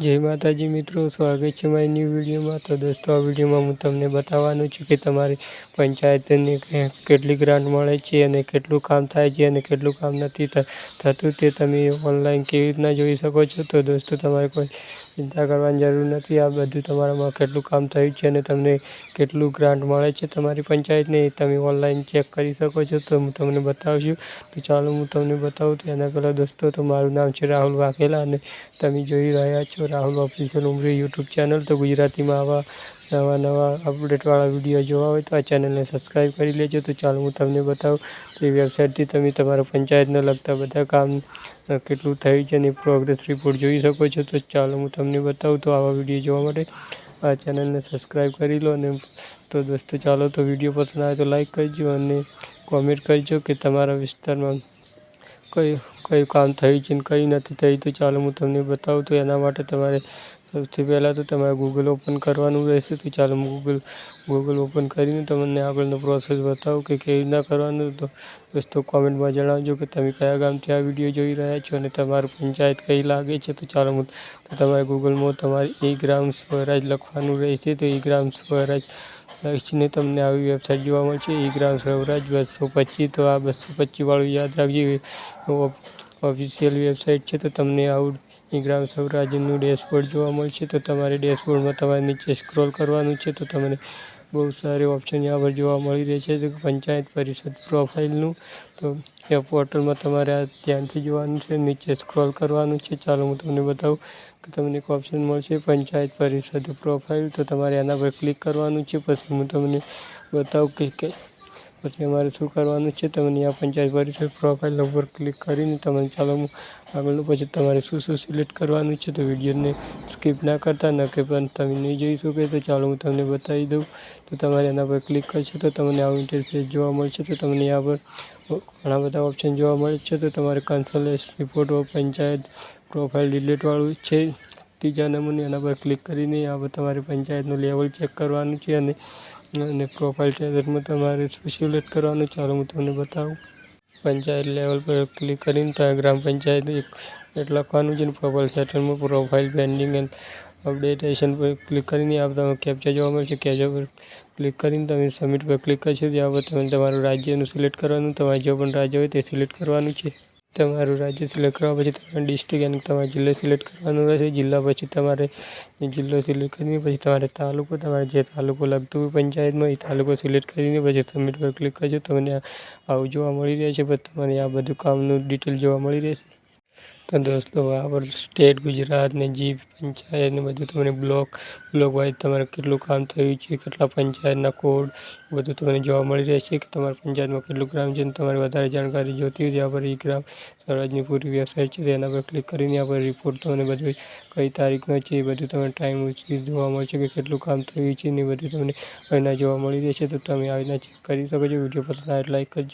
જય માતાજી મિત્રો, સ્વાગત છે મારી ન્યૂ વિડીયોમાં। તો દોસ્તો, આ વિડીયોમાં હું તમને બતાવવાનું છું કે તમારી પંચાયતને કેટલી ગ્રાન્ટ મળે છે અને કેટલું કામ થાય છે અને કેટલું કામ નથી થતું તે તમે ઓનલાઈન કેવી રીતના જોઈ શકો છો। તો દોસ્તો, તમારે કોઈ ચિંતા કરવાની જરૂર નથી। આ બધું તમારામાં કેટલું કામ થયું છે અને તમને કેટલું ગ્રાન્ટ મળે છે તમારી પંચાયતને તમે ઓનલાઈન ચેક કરી શકો છો। તો હું તમને બતાવું છું। તો ચાલો હું તમને બતાવું। તો એના પહેલાં દોસ્તો, તો મારું નામ છે રાહુલ વાઘેલા અને તમે જોઈ રહ્યા છો રાહુલ ઓફિશિયલ ઉમરી યુટ્યુબ ચેનલ। તો ગુજરાતીમાં આવા નવા અપડેટવાળા વિડીયો જોવા હોય તો આ ચેનલને સબસ્ક્રાઈબ કરી લેજો। તો ચાલો હું તમને બતાવું તો એ વેબસાઇટથી તમે તમારા પંચાયતને લગતા બધા કામ કેટલું થયું છે અને પ્રોગ્રેસ રિપોર્ટ જોઈ શકો છો। તો ચાલો હું તમને બતાવું। તો આવા વિડીયો જોવા માટે આ ચેનલને સબસ્ક્રાઈબ કરી લો। અને તો દોસ્તો, ચાલો તો વિડીયો પસંદ આવે તો લાઈક કરજો અને કોમેન્ટ કરજો કે તમારા વિસ્તારમાં કયું કામ થયું છે અને કયું નથી થયું। તો ચાલો હું તમને બતાવું। તો એના માટે તમારે સૌથી પહેલાં તો તમારે ગૂગલ ઓપન કરવાનું રહેશે। તો ચાલો હું ગૂગલ ઓપન કરીને તમને આગળનો પ્રોસેસ બતાવું કે કેવી રીતના કરવાનું। તો દોસ્તો, કોમેન્ટમાં જણાવજો કે તમે કયા ગામથી આ વિડીયો જોઈ રહ્યા છો અને તમારું પંચાયત કઈ લાગે છે। તો ચાલો તમારે ગૂગલમાં તમારે ઈ ગ્રામ સ્વરાજ લખવાનું રહેશે। તો ઈ ગ્રામ સ્વરાજ લખીને તમને આવી વેબસાઇટ જોવા મળશે, ઈ ગ્રામ સ્વરાજ 225। તો આ 225 વાળું યાદ રાખજો, ઓફિશિયલ વેબસાઇટ છે। તો તમને આવું ઈ ગ્રામ સ્વરાજનું ડેશબોર્ડ જોવા મળશે। તો તમારે ડેશબોર્ડમાં તમારે નીચે સ્ક્રોલ કરવાનું છે। તો તમને બહુ સારી ઓપ્શન यहाँ પર જોવા મળી રહેશે। તો પંચાયત પરિષદ પ્રોફાઇલનું, તો એ પોર્ટલમાં તમારે આ ધ્યાનથી જોવાનું છે, નીચે સ્ક્રોલ કરવાનું છે। ચાલો હું તમને બતાવું કે તમને એક ઓપ્શન મળશે પંચાયત પરિષદ પ્રોફાઇલ। તો તમારે એના પર ક્લિક કરવાનું છે। પછી હું તમને બતાવું કે પછી અમારે શું કરવાનું છે। તમને આ પંચાયત પરિષદ પ્રોફાઇલ ઉપર ક્લિક કરીને તમને ચાલો હું આગળનું પછી તમારે શું સિલેક્ટ કરવાનું છે। તો વિડીયોને સ્કીપ ના કરતા, ન કે પણ તમે નહીં જોઈ શકો। તો ચાલો હું તમને બતાવી દઉં। તો તમારે એના પર ક્લિક કરશો તો તમને આવું ઇન્ટરફેસ જોવા મળશે। તો તમને यहाँ પર ઘણા બધા ઓપ્શન જોવા મળે છે। તો તમારે consult report of panchayat profile ડિલીટવાળું છે ત્રીજા નંબરનું, એના પર ક્લિક કરીને यहाँ પર તમારે પંચાયતનું લેવલ ચેક કરવાનું છે અને પ્રોફાઇલ ટેબમાં તમારે શું સિલેક્ટ કરવાનું। ચાલો હું તમને બતાવું। પંચાયત લેવલ પર ક્લિક કરીને ત્યાં ગ્રામ પંચાયત લખવાનું છે અને પ્રોફાઇલ સેટલમાં પ્રોફાઇલ પેન્ડિંગ એન્ડ અપડેટેશન પર ક્લિક કરીને આ તમને કેપ્ચા જોવા મળશે। કેપ્ચા પર ક્લિક કરીને તમે સબમિટ પર ક્લિક કરશો। ત્યાં પર તમે તમારું રાજ્યનું સિલેક્ટ કરવાનું, તમારે જે પણ રાજ્ય હોય તે સિલેક્ટ કરવાનું છે। તમારું રાજ્ય સિલેક્ટ કરવા પછી તમારે ડિસ્ટ્રિક્ટ અને તમારે જિલ્લો સિલેક્ટ કરવાનું રહેશે। જિલ્લા પછી તમારે જિલ્લો સિલેક્ટ કરીને પછી તમારે તાલુકો, તમારે જે તાલુકો લાગતું હોય પંચાયતમાં એ તાલુકો સિલેક્ટ કરીને પછી સબમિટ પર ક્લિક કરજો। તમને આવું જોવા મળી રહેશે। પછી તમારે આ બધું કામનું ડિટેલ જોવા મળી રહેશે। તો દોસ્તો, આ પર સ્ટેટ, ગુજરાત ને જી પંચાયત ને બધું તમને બ્લોક વાઇઝ તમારે કેટલું કામ થયું છે, કેટલા પંચાયતના કોડ બધું તમને જોવા મળી રહેશે કે તમારા પંચાયતમાં કેટલું ગ્રામ છે। તમારે વધારે જાણકારી જોતી હોય ત્યાં પર ઈ ગ્રામ સ્વરાજની પૂરી વેબસાઇટ છે, તેના પર ક્લિક કરીને यहाँ પર રિપોર્ટ તમને બધું કઈ તારીખનો છે એ બધું તમને ટાઈમ જોવા મળશે કે કેટલું કામ થયું છે ને એ બધું તમને અહીંના જોવા મળી રહેશે। તો તમે આવી રીતના ચેક કરી શકો છો। વિડીયો પસંદ આવે લાઈક કરજો।